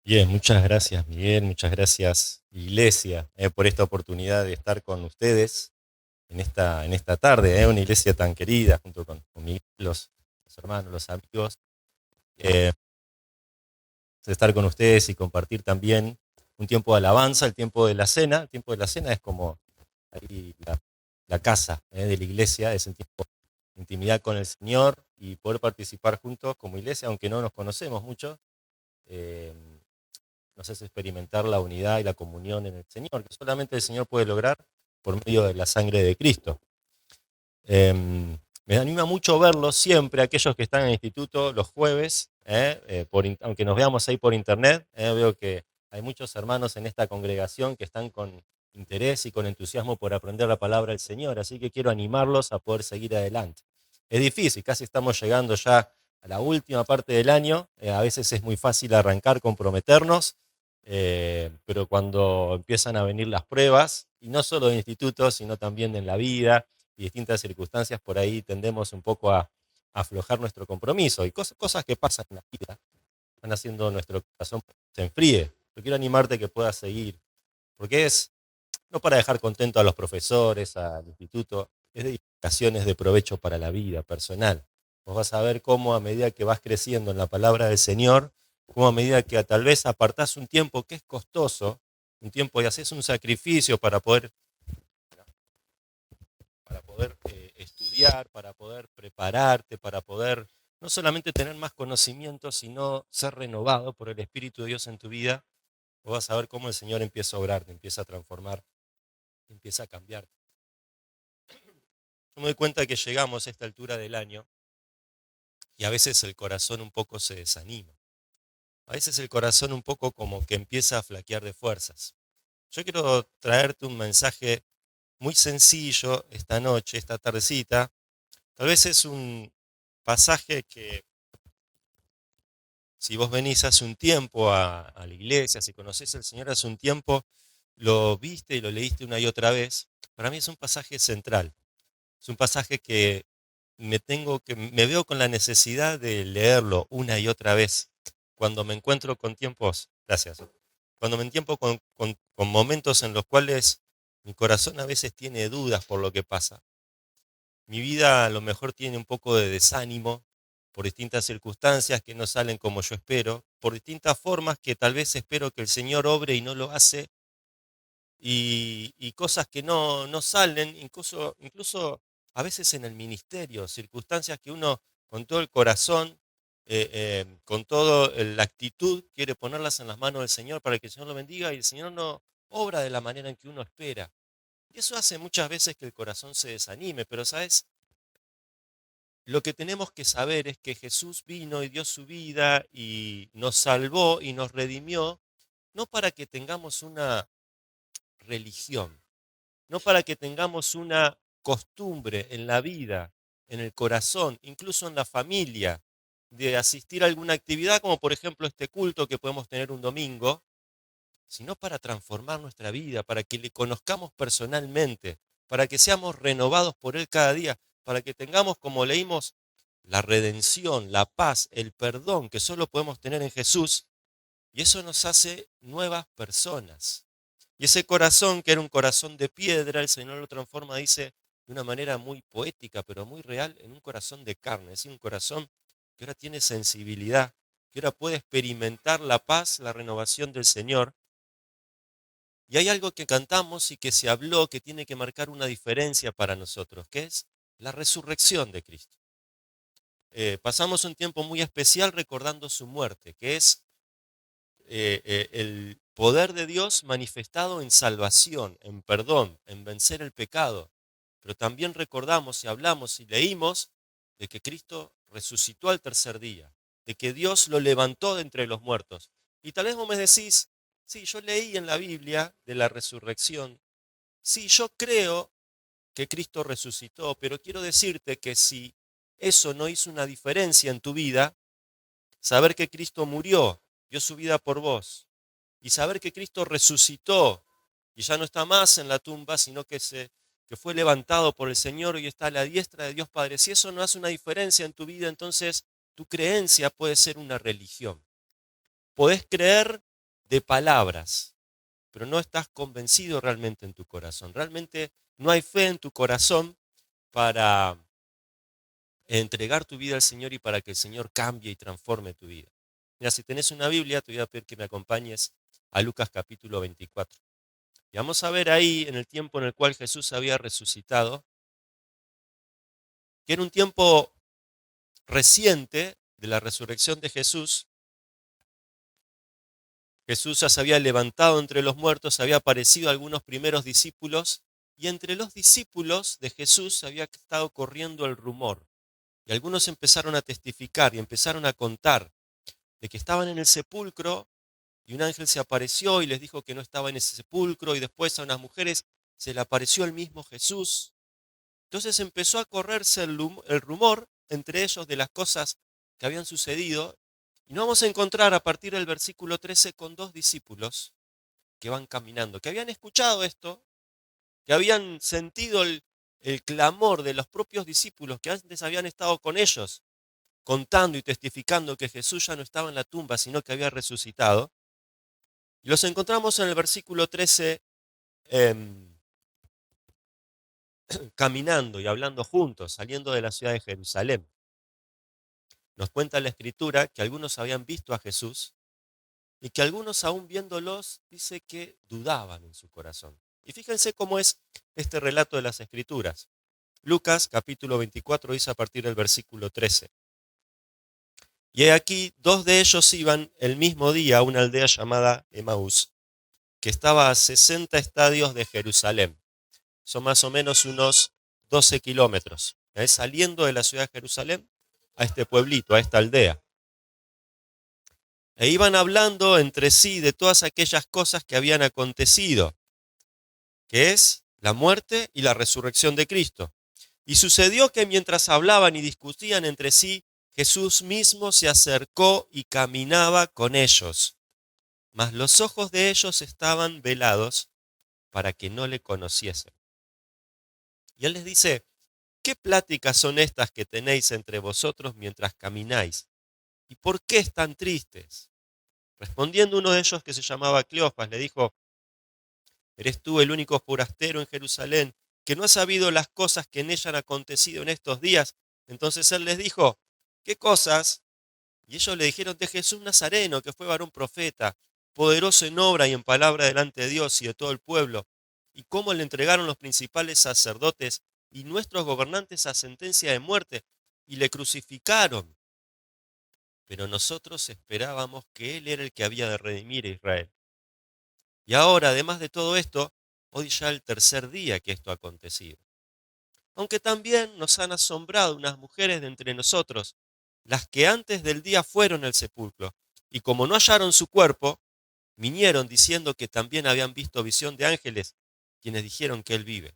Bien, muchas gracias Miguel, muchas gracias Iglesia por esta oportunidad de estar con ustedes en esta tarde, una iglesia tan querida, junto con Miguel, los hermanos, los amigos, eh, de estar con ustedes y compartir también un tiempo de alabanza, el tiempo de la cena. El tiempo de la cena es como ahí la casa de la iglesia, es el tiempo de intimidad con el Señor y poder participar juntos como iglesia, aunque no nos conocemos mucho. eh, nos hace experimentar la unidad y la comunión en el Señor, que solamente el Señor puede lograr por medio de la sangre de Cristo. Eh, Me anima mucho verlos siempre, aquellos que están en el instituto los jueves, aunque nos veamos ahí por internet, veo que hay muchos hermanos en esta congregación que están con interés y con entusiasmo por aprender la palabra del Señor, así que quiero animarlos a poder seguir adelante. Es difícil, casi estamos llegando ya a la última parte del año, a veces es muy fácil arrancar, comprometernos, pero cuando empiezan a venir las pruebas, y no solo de institutos, sino también en la vida, y distintas circunstancias, por ahí tendemos un poco a aflojar nuestro compromiso. Y cosas que pasan en la vida van haciendo nuestro corazón se enfríe. Yo quiero animarte que puedas seguir, porque es no para dejar contento a los profesores, al instituto, es de indicaciones de provecho para la vida personal. Vos vas a ver cómo a medida que vas creciendo en la palabra del Señor, cómo a medida que tal vez apartás un tiempo que es costoso, un tiempo y haces un sacrificio para poder estudiar, para poder prepararte, para poder no solamente tener más conocimiento, sino ser renovado por el Espíritu de Dios en tu vida, vos vas a ver cómo el Señor empieza a obrar, te empieza a transformar, te empieza a cambiar. Yo me doy cuenta que llegamos a esta altura del año y a veces el corazón un poco se desanima. A veces el corazón un poco como que empieza a flaquear de fuerzas. Yo quiero traerte un mensaje muy sencillo esta noche, esta tardecita. Tal vez es un pasaje que si vos venís hace un tiempo a la iglesia, si conocés al Señor hace un tiempo, lo viste y lo leíste una y otra vez, para mí es un pasaje central. Es un pasaje que me veo con la necesidad de leerlo una y otra vez. Cuando me encuentro con tiempos, gracias, cuando me entiendo con momentos en los cuales mi corazón a veces tiene dudas por lo que pasa. Mi vida a lo mejor tiene un poco de desánimo por distintas circunstancias que no salen como yo espero, por distintas formas que tal vez espero que el Señor obre y no lo hace, y cosas que no salen, incluso a veces en el ministerio, circunstancias que uno con todo el corazón, con toda la actitud, quiere ponerlas en las manos del Señor para que el Señor lo bendiga y el Señor no obra de la manera en que uno espera. Y eso hace muchas veces que el corazón se desanime, pero ¿sabes? Lo que tenemos que saber es que Jesús vino y dio su vida y nos salvó y nos redimió, no para que tengamos una religión, no para que tengamos una costumbre en la vida, en el corazón, incluso en la familia, de asistir a alguna actividad, como por ejemplo este culto que podemos tener un domingo, sino para transformar nuestra vida, para que le conozcamos personalmente, para que seamos renovados por Él cada día, para que tengamos, como leímos, la redención, la paz, el perdón que solo podemos tener en Jesús, y eso nos hace nuevas personas. Y ese corazón, que era un corazón de piedra, el Señor lo transforma, dice, de una manera muy poética, pero muy real, en un corazón de carne, es decir, un corazón que ahora tiene sensibilidad, que ahora puede experimentar la paz, la renovación del Señor. Y hay algo que cantamos y que se habló que tiene que marcar una diferencia para nosotros, que es la resurrección de Cristo. Pasamos un tiempo muy especial recordando su muerte, que es el poder de Dios manifestado en salvación, en perdón, en vencer el pecado. Pero también recordamos y hablamos y leímos de que Cristo resucitó al tercer día, de que Dios lo levantó de entre los muertos. Y tal vez vos me decís, sí, yo leí en la Biblia de la resurrección, sí, yo creo que Cristo resucitó, pero quiero decirte que si eso no hizo una diferencia en tu vida, saber que Cristo murió, dio su vida por vos, y saber que Cristo resucitó y ya no está más en la tumba, sino que fue levantado por el Señor y está a la diestra de Dios Padre. Si eso no hace una diferencia en tu vida, entonces tu creencia puede ser una religión. Podés creer de palabras, pero no estás convencido realmente en tu corazón. Realmente no hay fe en tu corazón para entregar tu vida al Señor y para que el Señor cambie y transforme tu vida. Mira, si tenés una Biblia, te voy a pedir que me acompañes a Lucas capítulo 24. Y vamos a ver ahí, en el tiempo en el cual Jesús había resucitado, que era un tiempo reciente de la resurrección de Jesús. Jesús ya se había levantado entre los muertos, había aparecido a algunos primeros discípulos, y entre los discípulos de Jesús había estado corriendo el rumor. Y algunos empezaron a testificar y empezaron a contar de que estaban en el sepulcro y un ángel se apareció y les dijo que no estaba en ese sepulcro, y después a unas mujeres se le apareció el mismo Jesús. Entonces empezó a correrse el rumor entre ellos de las cosas que habían sucedido, y nos vamos a encontrar a partir del versículo 13 con dos discípulos que van caminando, que habían escuchado esto, que habían sentido el clamor de los propios discípulos que antes habían estado con ellos, contando y testificando que Jesús ya no estaba en la tumba, sino que había resucitado. Y los encontramos en el versículo 13 caminando y hablando juntos, saliendo de la ciudad de Jerusalén. Nos cuenta la Escritura que algunos habían visto a Jesús y que algunos, aún viéndolos, dice que dudaban en su corazón. Y fíjense cómo es este relato de las Escrituras. Lucas capítulo 24 dice a partir del versículo 13. Y he aquí, dos de ellos iban el mismo día a una aldea llamada Emaús, que estaba a 60 estadios de Jerusalén. Son más o menos unos 12 kilómetros. Saliendo de la ciudad de Jerusalén a este pueblito, a esta aldea. E iban hablando entre sí de todas aquellas cosas que habían acontecido, que es la muerte y la resurrección de Cristo. Y sucedió que mientras hablaban y discutían entre sí, Jesús mismo se acercó y caminaba con ellos. Mas los ojos de ellos estaban velados para que no le conociesen. Y él les dice: ¿qué pláticas son estas que tenéis entre vosotros mientras camináis? ¿Y por qué están tristes? Respondiendo uno de ellos, que se llamaba Cleofas, le dijo: ¿eres tú el único forastero en Jerusalén que no ha sabido las cosas que en ella han acontecido en estos días? Entonces él les dijo: ¿qué cosas? Y ellos le dijeron: de Jesús Nazareno, que fue varón profeta, poderoso en obra y en palabra delante de Dios y de todo el pueblo, y cómo le entregaron los principales sacerdotes y nuestros gobernantes a sentencia de muerte, y le crucificaron. Pero nosotros esperábamos que Él era el que había de redimir a Israel. Y ahora, además de todo esto, hoy ya el tercer día que esto ha acontecido. Aunque también nos han asombrado unas mujeres de entre nosotros, las que antes del día fueron al sepulcro, y como no hallaron su cuerpo, vinieron diciendo que también habían visto visión de ángeles, quienes dijeron que Él vive.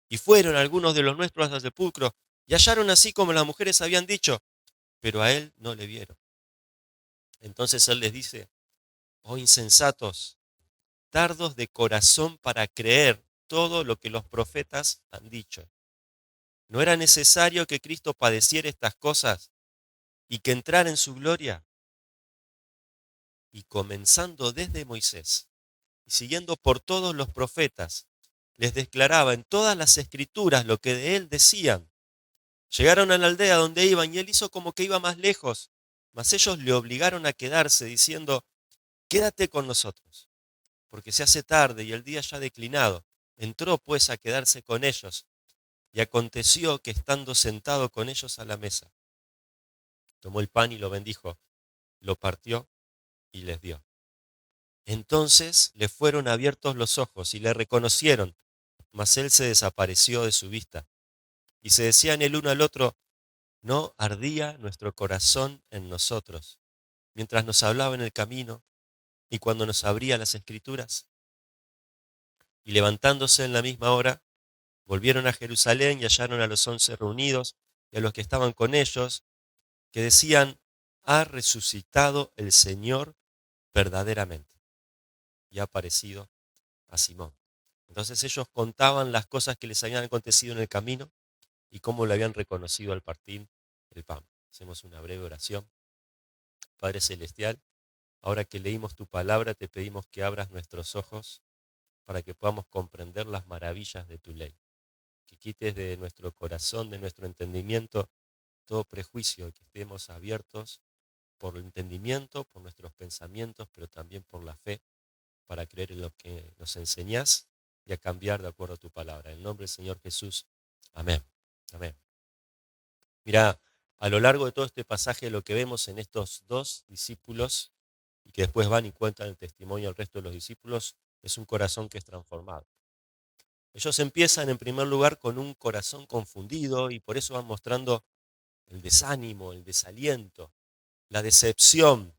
Y fueron algunos de los nuestros al sepulcro, y hallaron así como las mujeres habían dicho, pero a Él no le vieron. Entonces Él les dice: oh insensatos, tardos de corazón para creer todo lo que los profetas han dicho. ¿No era necesario que Cristo padeciera estas cosas y que entrara en su gloria? Y comenzando desde Moisés y siguiendo por todos los profetas, les declaraba en todas las escrituras lo que de él decían. Llegaron a la aldea donde iban y él hizo como que iba más lejos, mas ellos le obligaron a quedarse diciendo: quédate con nosotros, porque se hace tarde y el día ya ha declinado. Entró pues a quedarse con ellos, y aconteció que estando sentado con ellos a la mesa, tomó el pan y lo bendijo, lo partió y les dio. Entonces le fueron abiertos los ojos y le reconocieron, mas él se desapareció de su vista. Y se decían el uno al otro: ¿no ardía nuestro corazón en nosotros mientras nos hablaba en el camino y cuando nos abría las escrituras? Y levantándose en la misma hora, volvieron a Jerusalén y hallaron a los 11 reunidos y a los que estaban con ellos, que decían: ha resucitado el Señor verdaderamente y ha aparecido a Simón. Entonces ellos contaban las cosas que les habían acontecido en el camino y cómo lo habían reconocido al partir el pan. Hacemos una breve oración. Padre Celestial, Ahora que leímos tu palabra, te pedimos que abras nuestros ojos para que podamos comprender las maravillas de tu ley. Que quites de nuestro corazón, de nuestro entendimiento, todo prejuicio, que estemos abiertos por el entendimiento, por nuestros pensamientos, pero también por la fe, para creer en lo que nos enseñás y a cambiar de acuerdo a tu palabra. En el nombre del Señor Jesús. Amén. Amén. Mira, a lo largo de todo este pasaje lo que vemos en estos dos discípulos y que después van y cuentan el testimonio al resto de los discípulos es un corazón que es transformado. Ellos empiezan en primer lugar con un corazón confundido y por eso van mostrando el desánimo, el desaliento, la decepción,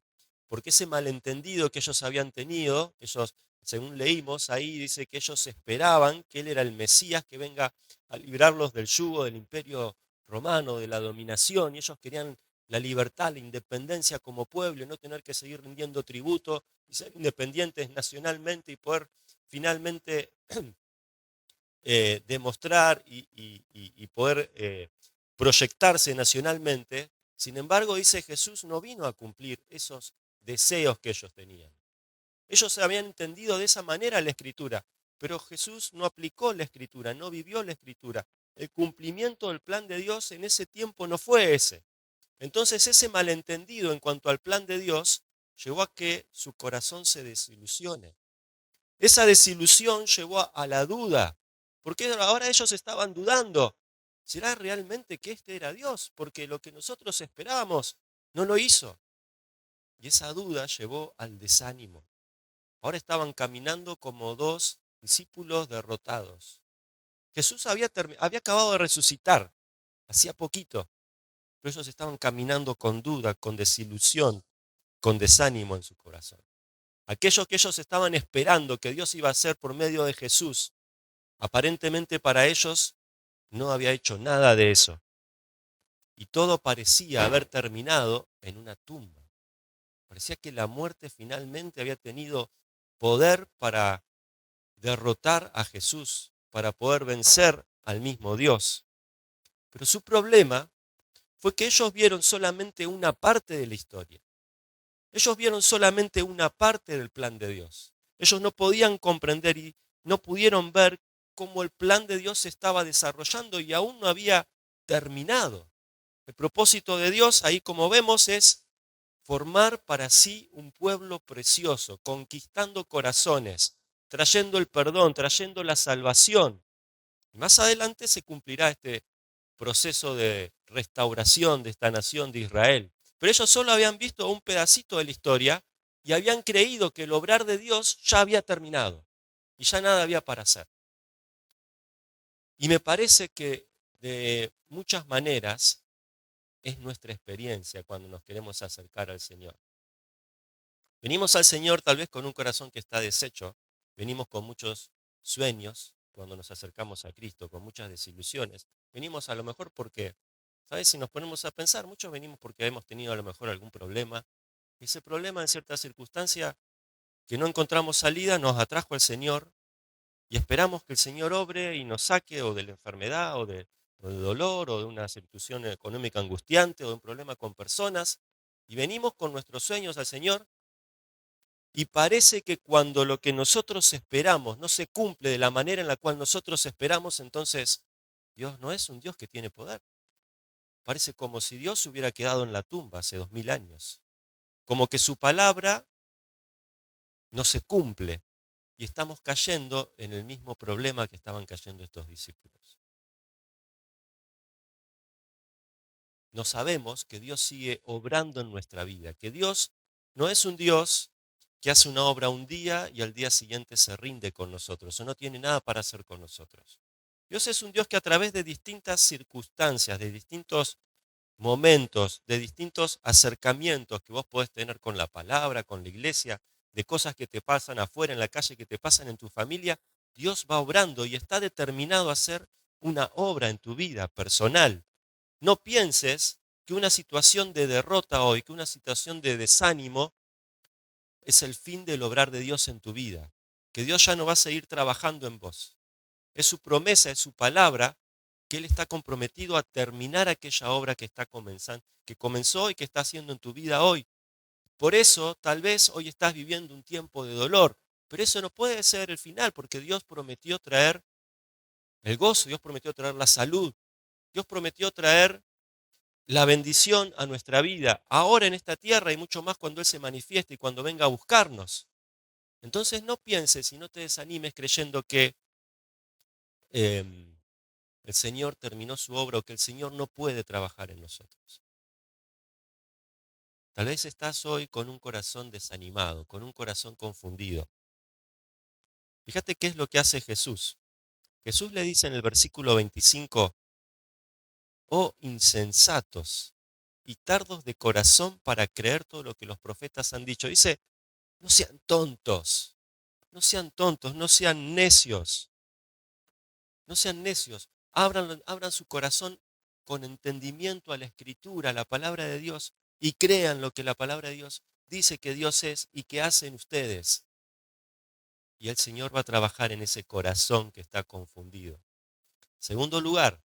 porque ese malentendido que ellos habían tenido, ellos, según leímos ahí, dice que ellos esperaban que Él era el Mesías que venga a librarlos del yugo del imperio romano, de la dominación, y ellos querían la libertad, la independencia como pueblo, y no tener que seguir rindiendo tributo y ser independientes nacionalmente y poder finalmente demostrar y poder proyectarse nacionalmente. Sin embargo, dice Jesús no vino a cumplir esos deseos que ellos tenían. Ellos habían entendido de esa manera la Escritura, pero Jesús no aplicó la Escritura, no vivió la Escritura. El cumplimiento del plan de Dios en ese tiempo no fue ese. Entonces ese malentendido en cuanto al plan de Dios llevó a que su corazón se desilusione. Esa desilusión llevó a la duda, porque ahora ellos estaban dudando. ¿Será realmente que este era Dios? Porque lo que nosotros esperábamos no lo hizo. Y esa duda llevó al desánimo. Ahora estaban caminando como dos discípulos derrotados. Jesús había acabado de resucitar, hacía poquito, pero ellos estaban caminando con duda, con desilusión, con desánimo en su corazón. Aquello que ellos estaban esperando que Dios iba a hacer por medio de Jesús, aparentemente para ellos no había hecho nada de eso. Y todo parecía haber terminado en una tumba. Parecía que la muerte finalmente había tenido poder para derrotar a Jesús, para poder vencer al mismo Dios. Pero su problema fue que ellos vieron solamente una parte de la historia. Ellos vieron solamente una parte del plan de Dios. Ellos no podían comprender y no pudieron ver cómo el plan de Dios se estaba desarrollando y aún no había terminado. El propósito de Dios, ahí como vemos, es formar para sí un pueblo precioso, conquistando corazones, trayendo el perdón, trayendo la salvación. Y más adelante se cumplirá este proceso de restauración de esta nación de Israel. Pero ellos solo habían visto un pedacito de la historia y habían creído que el obrar de Dios ya había terminado y ya nada había para hacer. Y me parece que de muchas maneras es nuestra experiencia cuando nos queremos acercar al Señor. Venimos al Señor tal vez con un corazón que está deshecho, venimos con muchos sueños cuando nos acercamos a Cristo, con muchas desilusiones. Venimos a lo mejor porque, ¿sabes? Si nos ponemos a pensar, muchos venimos porque hemos tenido a lo mejor algún problema. Ese problema en cierta circunstancia que no encontramos salida nos atrajo al Señor y esperamos que el Señor obre y nos saque o de la enfermedad o de dolor o de una situación económica angustiante o de un problema con personas. Y venimos con nuestros sueños al Señor. Y parece que cuando lo que nosotros esperamos no se cumple de la manera en la cual nosotros esperamos, entonces Dios no es un Dios que tiene poder. Parece como si Dios se hubiera quedado en la tumba hace 2000 años. Como que su palabra no se cumple. Y estamos cayendo en el mismo problema que estaban cayendo estos discípulos. No sabemos que Dios sigue obrando en nuestra vida, que Dios no es un Dios que hace una obra un día y al día siguiente se rinde con nosotros, o no tiene nada para hacer con nosotros. Dios es un Dios que a través de distintas circunstancias, de distintos momentos, de distintos acercamientos que vos podés tener con la palabra, con la iglesia, de cosas que te pasan afuera en la calle, que te pasan en tu familia, Dios va obrando y está determinado a hacer una obra en tu vida personal. No pienses que una situación de derrota hoy, que una situación de desánimo es el fin del obrar de Dios en tu vida, que Dios ya no va a seguir trabajando en vos. Es su promesa, es su palabra, que Él está comprometido a terminar aquella obra que está comenzando, que comenzó y que está haciendo en tu vida hoy. Por eso tal vez hoy estás viviendo un tiempo de dolor, pero eso no puede ser el final, porque Dios prometió traer el gozo, Dios prometió traer la salud, Dios prometió traer la bendición a nuestra vida, ahora en esta tierra y mucho más cuando Él se manifieste y cuando venga a buscarnos. Entonces no pienses y no te desanimes creyendo que el Señor terminó su obra o que el Señor no puede trabajar en nosotros. Tal vez estás hoy con un corazón desanimado, con un corazón confundido. Fíjate qué es lo que hace Jesús. Jesús le dice en el versículo 25, oh insensatos y tardos de corazón para creer todo lo que los profetas han dicho. Dice, no sean tontos, no sean tontos, no sean necios, no sean necios. Abran su corazón con entendimiento a la Escritura, a la palabra de Dios, y crean lo que la palabra de Dios dice que Dios es y que hacen ustedes. Y el Señor va a trabajar en ese corazón que está confundido. Segundo lugar,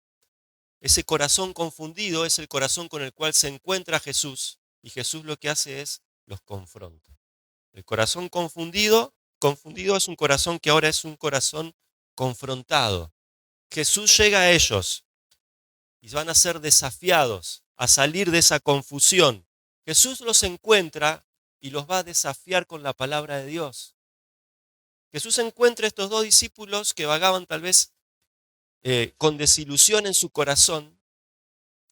ese corazón confundido es el corazón con el cual se encuentra Jesús, y Jesús lo que hace es los confronta. El corazón confundido es un corazón que ahora es un corazón confrontado. Jesús llega a ellos y van a ser desafiados a salir de esa confusión. Jesús los encuentra y los va a desafiar con la palabra de Dios. Jesús encuentra a estos dos discípulos que vagaban tal vez con desilusión en su corazón,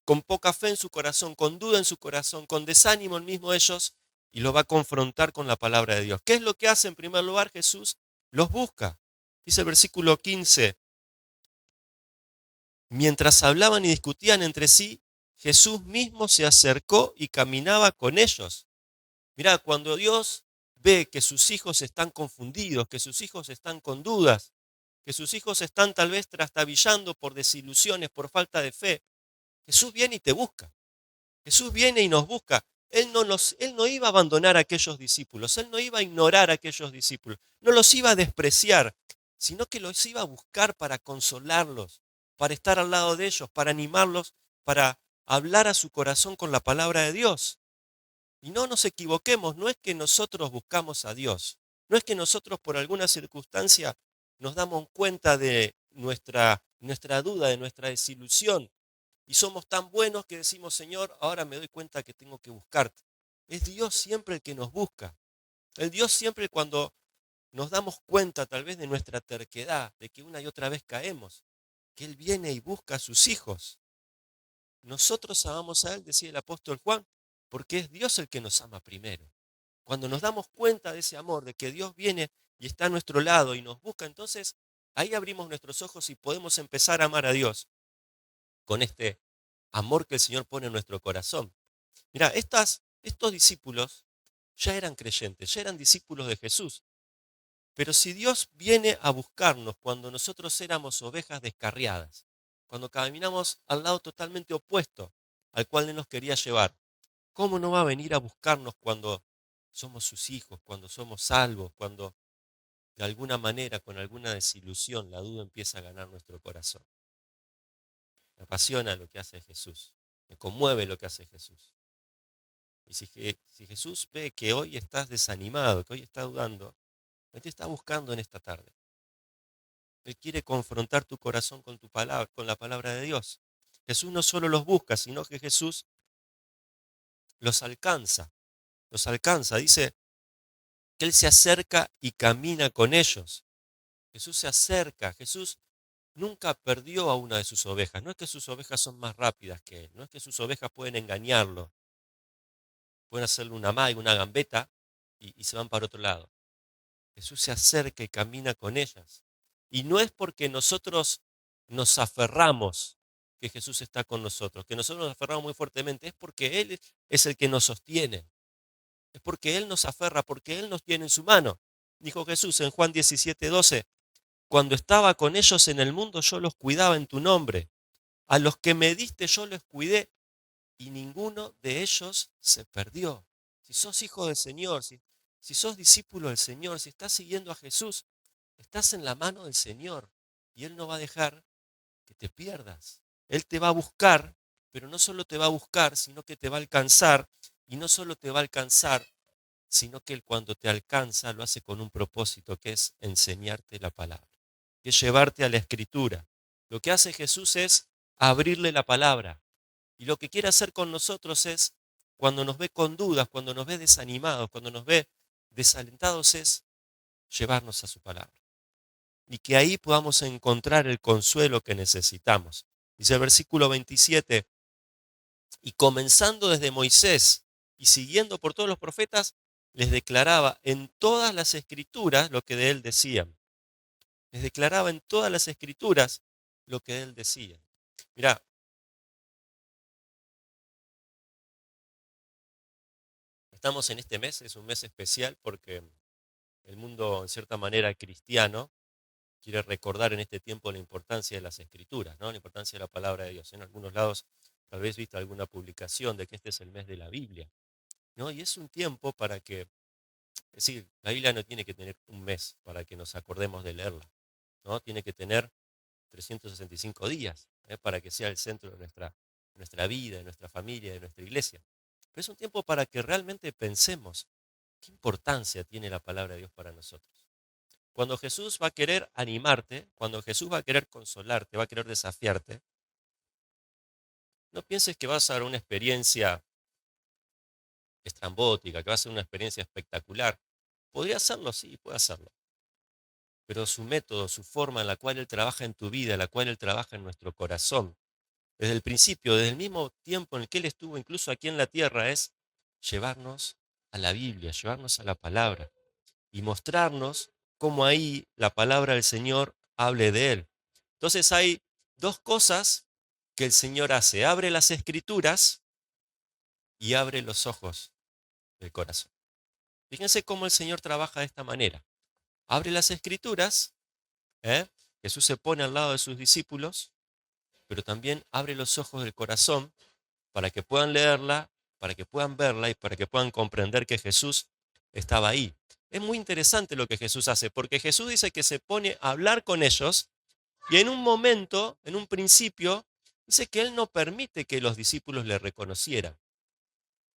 con poca fe en su corazón, con duda en su corazón, con desánimo en mismo ellos, y los va a confrontar con la palabra de Dios. ¿Qué es lo que hace en primer lugar Jesús? Los busca. Dice el versículo 15, mientras hablaban y discutían entre sí, Jesús mismo se acercó y caminaba con ellos. Mirá, cuando Dios ve que sus hijos están confundidos, que sus hijos están con dudas, que sus hijos están tal vez trastabillando por desilusiones, por falta de fe, Jesús viene y te busca. Jesús viene y nos busca. Él no iba a abandonar a aquellos discípulos, Él no iba a ignorar a aquellos discípulos, no los iba a despreciar, sino que los iba a buscar para consolarlos, para estar al lado de ellos, para animarlos, para hablar a su corazón con la palabra de Dios. Y no nos equivoquemos, no es que nosotros buscamos a Dios, no es que nosotros por alguna circunstancia nos damos cuenta de nuestra duda, de nuestra desilusión, y somos tan buenos que decimos, Señor, ahora me doy cuenta que tengo que buscarte. Es Dios siempre el que nos busca. Es Dios siempre cuando nos damos cuenta tal vez de nuestra terquedad, de que una y otra vez caemos, que Él viene y busca a sus hijos. Nosotros amamos a Él, decía el apóstol Juan, porque es Dios el que nos ama primero. Cuando nos damos cuenta de ese amor, de que Dios viene y está a nuestro lado y nos busca, entonces ahí abrimos nuestros ojos y podemos empezar a amar a Dios con este amor que el Señor pone en nuestro corazón. Mira, estos discípulos ya eran creyentes, ya eran discípulos de Jesús. Pero si Dios viene a buscarnos cuando nosotros éramos ovejas descarriadas, cuando caminamos al lado totalmente opuesto al cual Él nos quería llevar, ¿cómo no va a venir a buscarnos cuando somos sus hijos, cuando somos salvos, cuando de alguna manera, con alguna desilusión, la duda empieza a ganar nuestro corazón? Me apasiona lo que hace Jesús, me conmueve lo que hace Jesús. Y si Jesús ve que hoy estás desanimado, que hoy estás dudando, Él te está buscando en esta tarde. Él quiere confrontar tu corazón con tu palabra, con la palabra de Dios. Jesús no solo los busca, sino que Jesús los alcanza. Los alcanza. Dice que Él se acerca y camina con ellos. Jesús se acerca. Jesús nunca perdió a una de sus ovejas. No es que sus ovejas son más rápidas que Él. No es que sus ovejas pueden engañarlo. Pueden hacerle una magia, una gambeta y se van para otro lado. Jesús se acerca y camina con ellas. Y no es porque nosotros nos aferramos que Jesús está con nosotros, que nosotros nos aferramos muy fuertemente, es porque Él es el que nos sostiene. Es porque Él nos aferra, porque Él nos tiene en su mano. Dijo Jesús en Juan 17:12, cuando estaba con ellos en el mundo yo los cuidaba en tu nombre. A los que me diste yo los cuidé y ninguno de ellos se perdió. Si sos hijo del Señor, si sos discípulo del Señor, si estás siguiendo a Jesús, estás en la mano del Señor y Él no va a dejar que te pierdas. Él te va a buscar, pero no solo te va a buscar, sino que te va a alcanzar, y no solo te va a alcanzar, sino que Él cuando te alcanza lo hace con un propósito, que es enseñarte la palabra, que es llevarte a la Escritura. Lo que hace Jesús es abrirle la palabra. Y lo que quiere hacer con nosotros es, cuando nos ve con dudas, cuando nos ve desanimados, cuando nos ve desalentados, es llevarnos a su palabra. Y que ahí podamos encontrar el consuelo que necesitamos. Dice el versículo 27, y comenzando desde Moisés y siguiendo por todos los profetas, les declaraba en todas las escrituras lo que de él decían. Les declaraba en todas las escrituras lo que de él decía. Mirá, estamos en este mes, es un mes especial porque el mundo, en cierta manera, cristiano, quiere recordar en este tiempo la importancia de las escrituras, ¿no? La importancia de la palabra de Dios. En algunos lados tal vez visto alguna publicación de que este es el mes de la Biblia, ¿no? Y es un tiempo para que, es decir, la Biblia no tiene que tener un mes para que nos acordemos de leerla, ¿no? Tiene que tener 365 días, para que sea el centro de nuestra vida, de nuestra familia, de nuestra iglesia. Pero es un tiempo para que realmente pensemos qué importancia tiene la palabra de Dios para nosotros. Cuando Jesús va a querer animarte, cuando Jesús va a querer consolarte, va a querer desafiarte, no pienses que vas a dar una experiencia estrambótica, que va a ser una experiencia espectacular. Podría hacerlo, sí, puede hacerlo. Pero su método, su forma en la cual Él trabaja en tu vida, en la cual Él trabaja en nuestro corazón, desde el principio, desde el mismo tiempo en el que Él estuvo incluso aquí en la tierra, es llevarnos a la Biblia, llevarnos a la palabra y mostrarnos cómo ahí la palabra del Señor hable de Él. Entonces hay dos cosas que el Señor hace. Abre las escrituras y abre los ojos del corazón. Fíjense cómo el Señor trabaja de esta manera. Abre las escrituras, ¿eh? Jesús se pone al lado de sus discípulos, pero también abre los ojos del corazón para que puedan leerla, para que puedan verla y para que puedan comprender que Jesús estaba ahí. Es muy interesante lo que Jesús hace, porque Jesús dice que se pone a hablar con ellos y en un momento, en un principio, dice que Él no permite que los discípulos le reconocieran.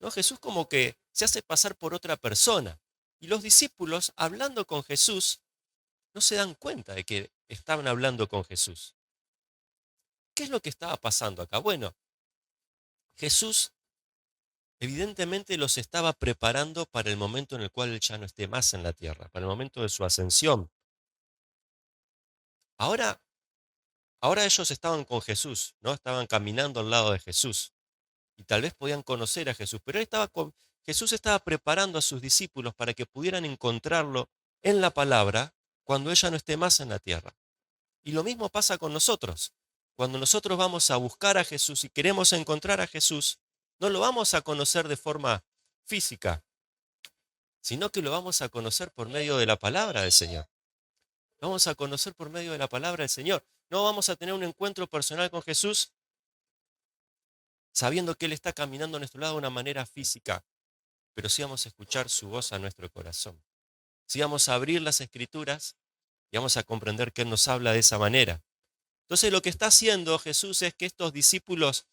¿No? Jesús como que se hace pasar por otra persona. Y los discípulos, hablando con Jesús, no se dan cuenta de que estaban hablando con Jesús. ¿Qué es lo que estaba pasando acá? Bueno, Jesús evidentemente los estaba preparando para el momento en el cual Él ya no esté más en la tierra, para el momento de su ascensión. Ahora, ahora ellos estaban con Jesús, ¿no? Estaban caminando al lado de Jesús y tal vez podían conocer a Jesús, pero Jesús estaba preparando a sus discípulos para que pudieran encontrarlo en la palabra cuando ella no esté más en la tierra. Y lo mismo pasa con nosotros. Cuando nosotros vamos a buscar a Jesús y queremos encontrar a Jesús, no lo vamos a conocer de forma física, sino que lo vamos a conocer por medio de la palabra del Señor. Lo vamos a conocer por medio de la palabra del Señor. No vamos a tener un encuentro personal con Jesús sabiendo que Él está caminando a nuestro lado de una manera física, pero sí vamos a escuchar su voz a nuestro corazón. Sí vamos a abrir las Escrituras y vamos a comprender que Él nos habla de esa manera. Entonces lo que está haciendo Jesús es que estos discípulos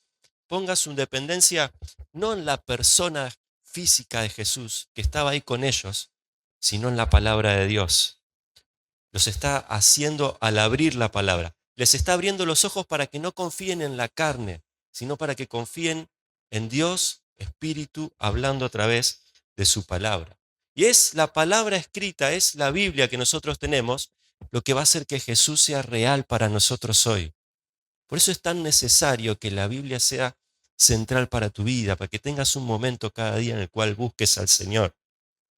pongan su dependencia no en la persona física de Jesús que estaba ahí con ellos, sino en la palabra de Dios. Los está haciendo al abrir la palabra. Les está abriendo los ojos para que no confíen en la carne, sino para que confíen en Dios, Espíritu, hablando a través de su palabra. Y es la palabra escrita, es la Biblia que nosotros tenemos, lo que va a hacer que Jesús sea real para nosotros hoy. Por eso es tan necesario que la Biblia sea central para tu vida, para que tengas un momento cada día en el cual busques al Señor.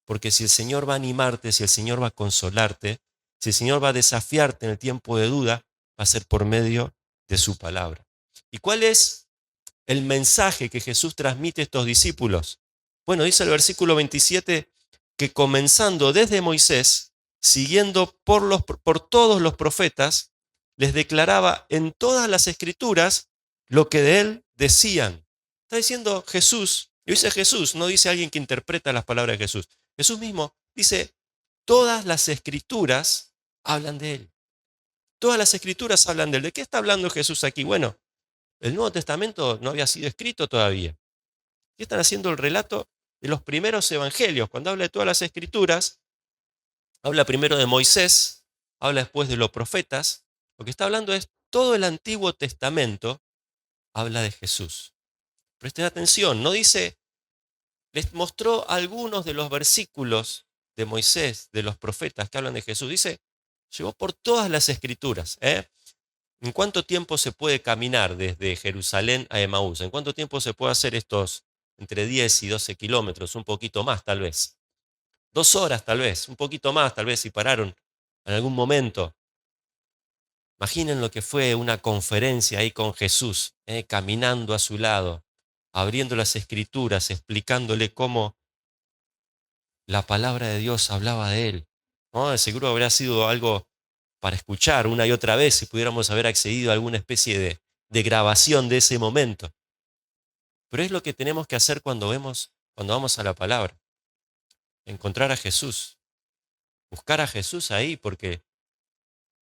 Porque si el Señor va a animarte, si el Señor va a consolarte, si el Señor va a desafiarte en el tiempo de duda, va a ser por medio de su palabra. ¿Y cuál es el mensaje que Jesús transmite a estos discípulos? Bueno, dice el versículo 27 que comenzando desde Moisés, siguiendo por todos los profetas, les declaraba en todas las escrituras lo que de él decían. Está diciendo Jesús, y dice Jesús, no dice alguien que interpreta las palabras de Jesús. Jesús mismo dice, todas las escrituras hablan de él. Todas las escrituras hablan de él. ¿De qué está hablando Jesús aquí? Bueno, el Nuevo Testamento no había sido escrito todavía. ¿Qué están haciendo el relato? de los primeros evangelios. Cuando habla de todas las escrituras, habla primero de Moisés, habla después de los profetas. Lo que está hablando es todo el Antiguo Testamento habla de Jesús. Presten atención, no dice, les mostró algunos de los versículos de Moisés, de los profetas que hablan de Jesús. Dice, llevó por todas las escrituras. ¿En cuánto tiempo se puede caminar desde Jerusalén a Emaús? ¿En cuánto tiempo se puede hacer estos entre 10 y 12 kilómetros? Un poquito más, tal vez. 2 horas, tal vez. Un poquito más, tal vez, si pararon en algún momento. Imaginen lo que fue una conferencia ahí con Jesús, caminando a su lado, abriendo las escrituras, explicándole cómo la palabra de Dios hablaba de él. ¿No? Seguro habría sido algo para escuchar una y otra vez si pudiéramos haber accedido a alguna especie de grabación de ese momento. Pero es lo que tenemos que hacer cuando vamos a la palabra. Encontrar a Jesús. Buscar a Jesús ahí porque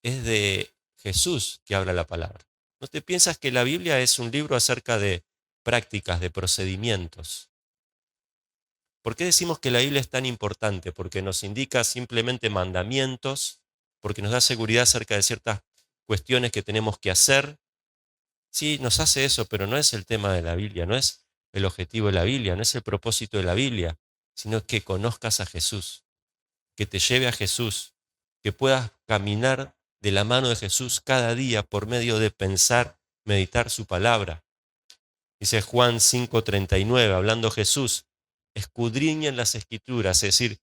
es de Jesús que habla la palabra. ¿No te piensas que la Biblia es un libro acerca de prácticas, de procedimientos? ¿Por qué decimos que la Biblia es tan importante? Porque nos indica simplemente mandamientos, porque nos da seguridad acerca de ciertas cuestiones que tenemos que hacer. Sí, nos hace eso, pero no es el tema de la Biblia, no es el objetivo de la Biblia, no es el propósito de la Biblia, sino que conozcas a Jesús, que te lleve a Jesús, que puedas caminar de la mano de Jesús cada día por medio de pensar, meditar su palabra. Dice Juan 5:39, hablando Jesús, escudriñen las escrituras, es decir,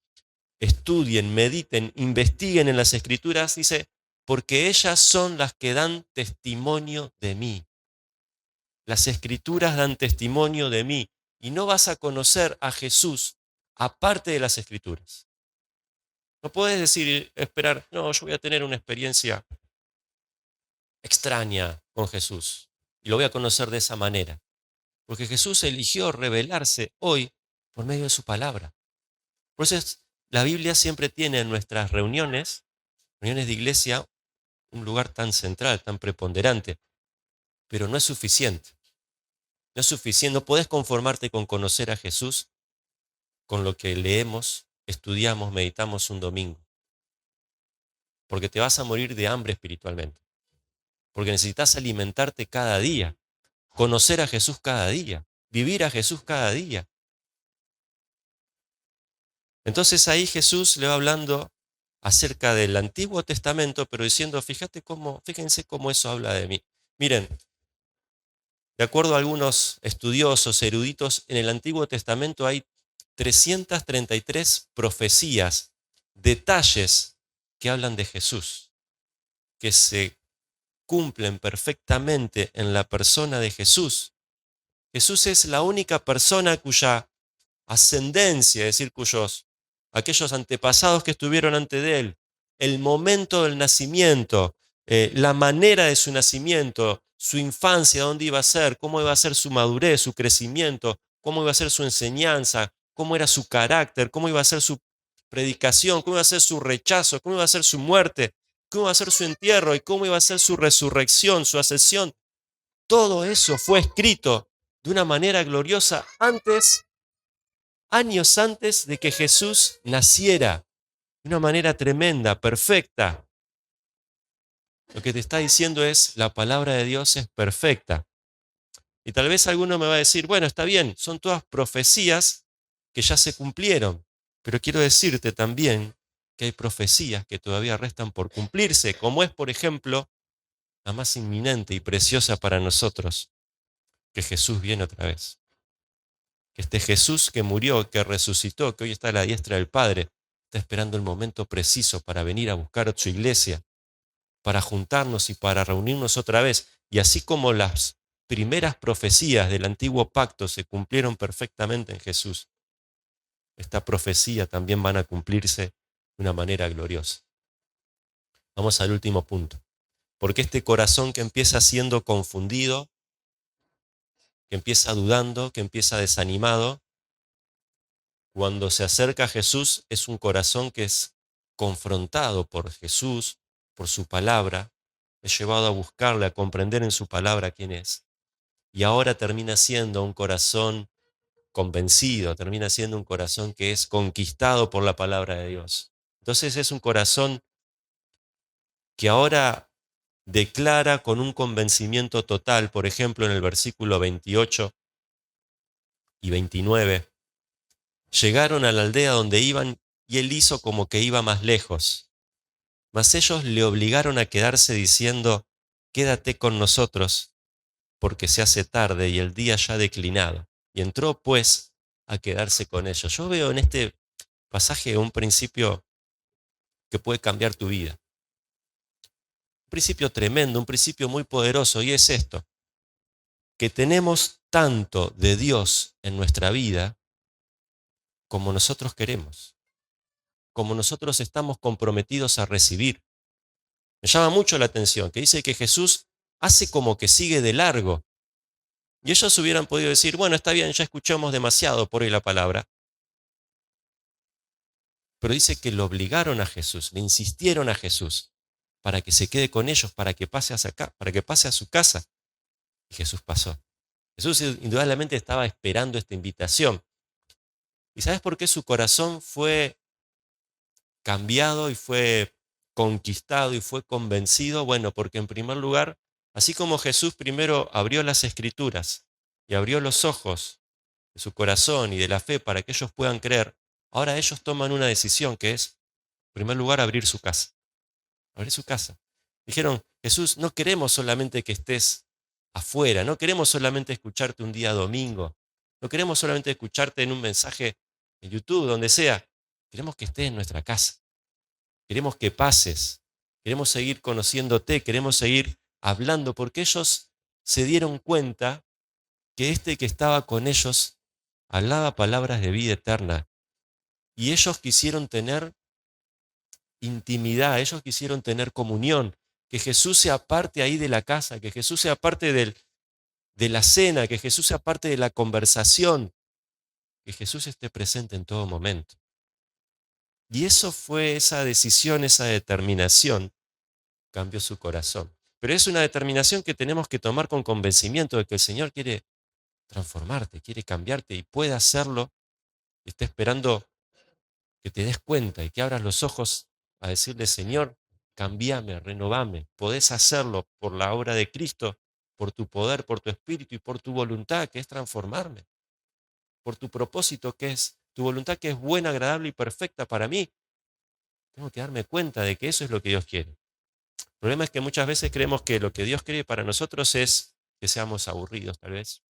estudien, mediten, investiguen en las escrituras, dice, porque ellas son las que dan testimonio de mí. Las escrituras dan testimonio de mí y no vas a conocer a Jesús aparte de las escrituras. No puedes decir, esperar, no, yo voy a tener una experiencia extraña con Jesús y lo voy a conocer de esa manera. Porque Jesús eligió revelarse hoy por medio de su palabra. Por eso la Biblia siempre tiene en nuestras reuniones de iglesia, un lugar tan central, tan preponderante, pero no es suficiente. No es suficiente, no puedes conformarte con conocer a Jesús con lo que leemos, estudiamos, meditamos un domingo. Porque te vas a morir de hambre espiritualmente. Porque necesitas alimentarte cada día, conocer a Jesús cada día, vivir a Jesús cada día. Entonces ahí Jesús le va hablando acerca del Antiguo Testamento, pero diciendo, fíjense cómo eso habla de mí. Miren, de acuerdo a algunos estudiosos, eruditos, en el Antiguo Testamento hay 333 profecías, detalles que hablan de Jesús, que se cumplen perfectamente en la persona de Jesús. Jesús es la única persona cuya ascendencia, es decir, aquellos antepasados que estuvieron ante de él, el momento del nacimiento, la manera de su nacimiento, su infancia, dónde iba a ser, cómo iba a ser su madurez, su crecimiento, cómo iba a ser su enseñanza, cómo era su carácter, cómo iba a ser su predicación, cómo iba a ser su rechazo, cómo iba a ser su muerte, cómo iba a ser su entierro y cómo iba a ser su resurrección, su ascensión. Todo eso fue escrito de una manera gloriosa años antes de que Jesús naciera, de una manera tremenda, perfecta. Lo que te está diciendo es, la palabra de Dios es perfecta. Y tal vez alguno me va a decir, bueno, está bien, son todas profecías que ya se cumplieron, pero quiero decirte también que hay profecías que todavía restan por cumplirse, como es, por ejemplo, la más inminente y preciosa para nosotros, que Jesús viene otra vez. Que este Jesús que murió, que resucitó, que hoy está a la diestra del Padre, está esperando el momento preciso para venir a buscar a su iglesia, para juntarnos y para reunirnos otra vez. Y así como las primeras profecías del antiguo pacto se cumplieron perfectamente en Jesús, esta profecía también van a cumplirse de una manera gloriosa. Vamos al último punto. Porque este corazón que empieza siendo confundido, que empieza dudando, que empieza desanimado, cuando se acerca a Jesús es un corazón que es confrontado por Jesús, por su palabra, es llevado a buscarle, a comprender en su palabra quién es. Y ahora termina siendo un corazón convencido, termina siendo un corazón que es conquistado por la palabra de Dios. Entonces es un corazón que ahora declara con un convencimiento total, por ejemplo en el versículo 28 y 29, llegaron a la aldea donde iban y él hizo como que iba más lejos. Mas ellos le obligaron a quedarse diciendo, quédate con nosotros, porque se hace tarde y el día ya ha declinado. Y entró pues a quedarse con ellos. Yo veo en este pasaje un principio que puede cambiar tu vida. Un principio tremendo, un principio muy poderoso, y es esto, que tenemos tanto de Dios en nuestra vida como nosotros queremos, como nosotros estamos comprometidos a recibir. Me llama mucho la atención que dice que Jesús hace como que sigue de largo. Y ellos hubieran podido decir, bueno, está bien, ya escuchamos demasiado por hoy la palabra. Pero dice que lo obligaron a Jesús, le insistieron a Jesús para que se quede con ellos, para que pase hacia acá, para que pase a su casa. Y Jesús pasó. Jesús indudablemente estaba esperando esta invitación. ¿Y sabes por qué su corazón fue cambiado y fue conquistado y fue convencido? Bueno, porque en primer lugar, así como Jesús primero abrió las escrituras y abrió los ojos de su corazón y de la fe para que ellos puedan creer, ahora ellos toman una decisión que es, en primer lugar, abrir su casa. Abrir su casa. Dijeron, Jesús, no queremos solamente que estés afuera, no queremos solamente escucharte un día domingo, no queremos solamente escucharte en un mensaje en YouTube, donde sea, queremos que estés en nuestra casa, queremos que pases, queremos seguir conociéndote, queremos seguir hablando, porque ellos se dieron cuenta que este que estaba con ellos hablaba palabras de vida eterna y ellos quisieron tener intimidad, ellos quisieron tener comunión, que Jesús sea parte ahí de la casa, que Jesús sea parte de la cena, que Jesús sea parte de la conversación, que Jesús esté presente en todo momento. Y eso fue esa decisión, esa determinación, cambió su corazón. Pero es una determinación que tenemos que tomar con convencimiento de que el Señor quiere transformarte, quiere cambiarte y puede hacerlo. Y está esperando que te des cuenta y que abras los ojos a decirle, Señor, cambiame, renovame. Podés hacerlo por la obra de Cristo, por tu poder, por tu espíritu y por tu voluntad, que es transformarme. Por tu propósito, que es tu voluntad, que es buena, agradable y perfecta para mí. Tengo que darme cuenta de que eso es lo que Dios quiere. El problema es que muchas veces creemos que lo que Dios quiere para nosotros es que seamos aburridos, tal vez.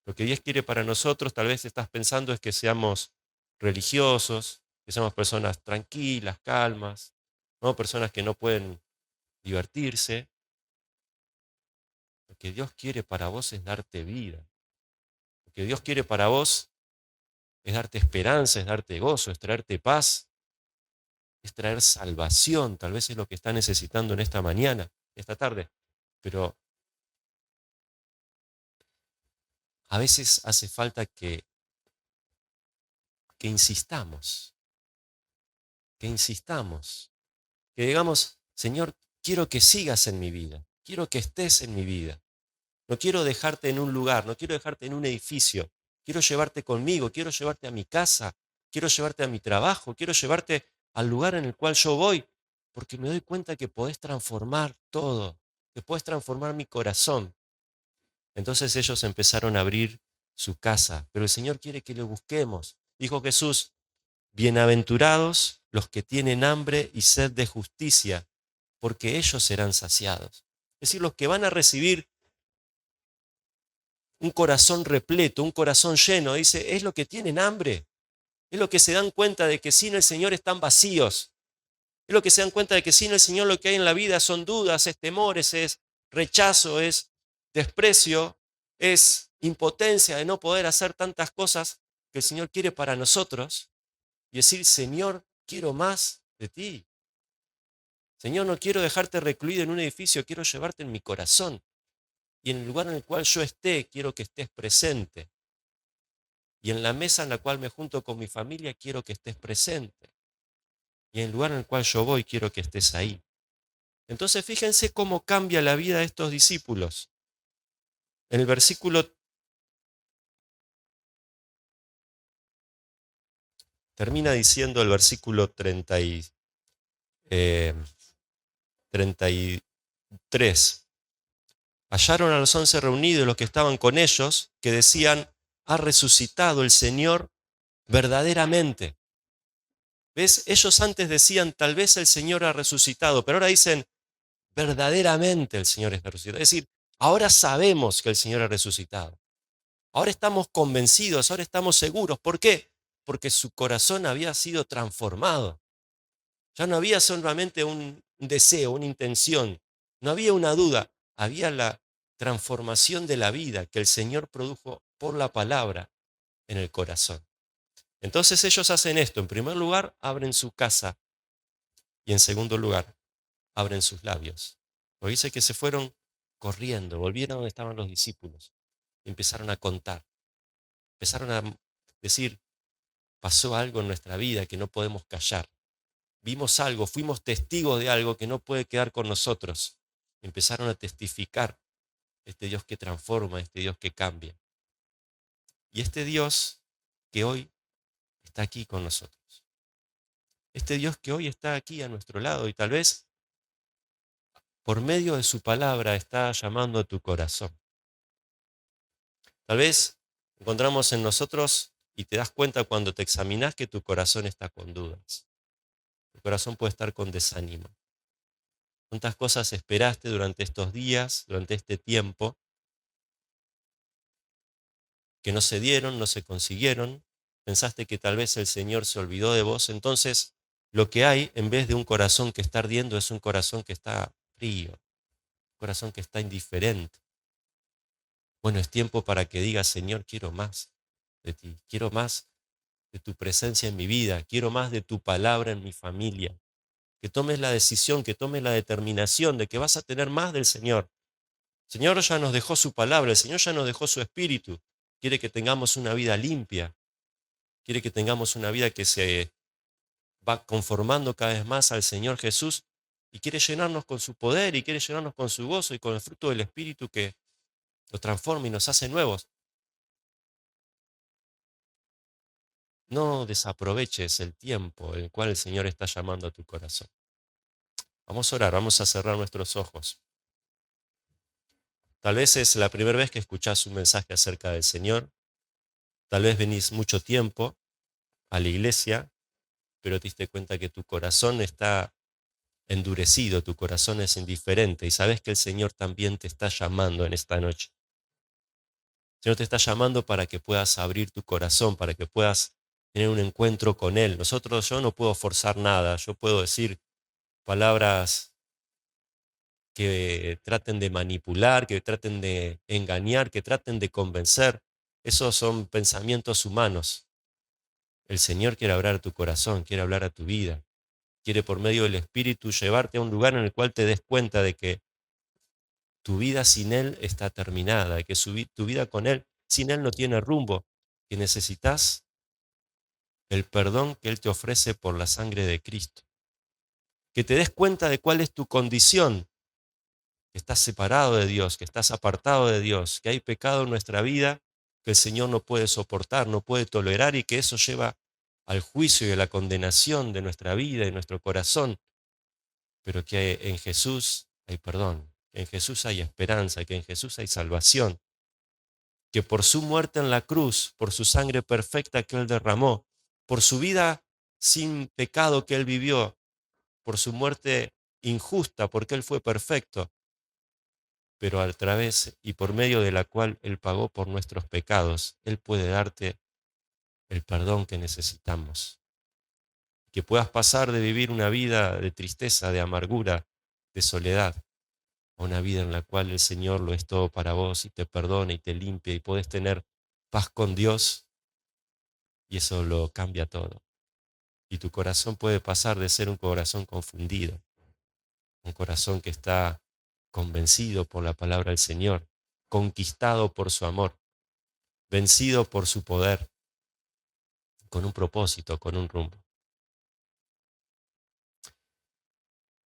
Lo que Dios quiere para nosotros, tal vez estás pensando, es que seamos religiosos, que seamos personas tranquilas, calmas, ¿no? Personas que no pueden divertirse. Lo que Dios quiere para vos es darte vida. Lo que Dios quiere para vos es darte esperanza, es darte gozo, es traerte paz, es traer salvación. Tal vez es lo que está necesitando en esta mañana, esta tarde. Pero a veces hace falta que insistamos, que insistamos. Que digamos, Señor, quiero que sigas en mi vida, quiero que estés en mi vida. No quiero dejarte en un lugar, no quiero dejarte en un edificio. Quiero llevarte conmigo, quiero llevarte a mi casa, quiero llevarte a mi trabajo, quiero llevarte al lugar en el cual yo voy, porque me doy cuenta que podés transformar todo, que podés transformar mi corazón. Entonces ellos empezaron a abrir su casa, pero el Señor quiere que le busquemos. Dijo Jesús, bienaventurados los que tienen hambre y sed de justicia, porque ellos serán saciados. Es decir, los que van a recibir un corazón repleto, un corazón lleno, dice, es lo que tienen hambre, es lo que se dan cuenta de que sin el Señor están vacíos, es lo que se dan cuenta de que sin el Señor lo que hay en la vida son dudas, es temores, es rechazo, es desprecio, es impotencia de no poder hacer tantas cosas que el Señor quiere para nosotros y decir, Señor, quiero más de ti. Señor, no quiero dejarte recluido en un edificio, quiero llevarte en mi corazón. Y en el lugar en el cual yo esté, quiero que estés presente. Y en la mesa en la cual me junto con mi familia, quiero que estés presente. Y en el lugar en el cual yo voy, quiero que estés ahí. Entonces fíjense cómo cambia la vida de estos discípulos. En el versículo termina diciendo el versículo 33. Hallaron a los 11 reunidos, los que estaban con ellos, que decían: ha resucitado el Señor verdaderamente. ¿Ves? Ellos antes decían: tal vez el Señor ha resucitado, pero ahora dicen: verdaderamente el Señor está resucitado. Es decir, ahora sabemos que el Señor ha resucitado. Ahora estamos convencidos, ahora estamos seguros. ¿Por qué? Porque su corazón había sido transformado. Ya no había solamente un deseo, una intención, no había una duda, había la transformación de la vida que el Señor produjo por la palabra en el corazón. Entonces ellos hacen esto. En primer lugar, abren su casa y en segundo lugar, abren sus labios. Lo dice que se fueron corriendo, volvieron a donde estaban los discípulos y empezaron a contar. Empezaron a decir: pasó algo en nuestra vida que no podemos callar. Vimos algo, fuimos testigos de algo que no puede quedar con nosotros. Empezaron a testificar este Dios que transforma, este Dios que cambia. Y este Dios que hoy está aquí con nosotros. Este Dios que hoy está aquí a nuestro lado y tal vez por medio de su palabra está llamando a tu corazón. Tal vez encontramos en nosotros y te das cuenta cuando te examinas que tu corazón está con dudas. Tu corazón puede estar con desánimo. ¿Cuántas cosas esperaste durante estos días, durante este tiempo, que no se dieron, no se consiguieron? Pensaste que tal vez el Señor se olvidó de vos. Entonces, lo que hay en vez de un corazón que está ardiendo es un corazón que está frío, un corazón que está indiferente. Bueno, es tiempo para que digas: Señor, quiero más de ti, quiero más de tu presencia en mi vida, quiero más de tu palabra en mi familia. Que tomes la decisión, que tomes la determinación de que vas a tener más del Señor. El Señor ya nos dejó su palabra, el Señor ya nos dejó su espíritu. Quiere que tengamos una vida limpia, quiere que tengamos una vida que se va conformando cada vez más al Señor Jesús y quiere llenarnos con su poder y quiere llenarnos con su gozo y con el fruto del Espíritu que nos transforma y nos hace nuevos. No desaproveches el tiempo en el cual el Señor está llamando a tu corazón. Vamos a orar, vamos a cerrar nuestros ojos. Tal vez es la primera vez que escuchás un mensaje acerca del Señor. Tal vez venís mucho tiempo a la iglesia, pero te diste cuenta que tu corazón está endurecido, tu corazón es indiferente y sabes que el Señor también te está llamando en esta noche. El Señor te está llamando para que puedas abrir tu corazón, para que puedas tener un encuentro con Él. Yo no puedo forzar nada, yo puedo decir palabras que traten de manipular, que traten de engañar, que traten de convencer. Esos son pensamientos humanos. El Señor quiere hablar a tu corazón, quiere hablar a tu vida. Quiere por medio del Espíritu llevarte a un lugar en el cual te des cuenta de que tu vida sin Él está terminada, de que tu vida con Él, sin Él no tiene rumbo, que necesitas el perdón que Él te ofrece por la sangre de Cristo. Que te des cuenta de cuál es tu condición, que estás separado de Dios, que estás apartado de Dios, que hay pecado en nuestra vida que el Señor no puede soportar, no puede tolerar y que eso lleva al juicio y a la condenación de nuestra vida y nuestro corazón, pero que en Jesús hay perdón, que en Jesús hay esperanza, que en Jesús hay salvación, que por su muerte en la cruz, por su sangre perfecta que Él derramó, por su vida sin pecado que Él vivió, por su muerte injusta, porque Él fue perfecto, pero a través y por medio de la cual Él pagó por nuestros pecados, Él puede darte el perdón que necesitamos. Que puedas pasar de vivir una vida de tristeza, de amargura, de soledad, a una vida en la cual el Señor lo es todo para vos y te perdona y te limpia y podés tener paz con Dios y eso lo cambia todo. Y tu corazón puede pasar de ser un corazón confundido, un corazón que está convencido por la palabra del Señor, conquistado por su amor, vencido por su poder, con un propósito, con un rumbo.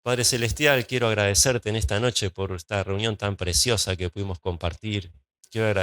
Padre Celestial, quiero agradecerte en esta noche por esta reunión tan preciosa que pudimos compartir. Quiero agradecer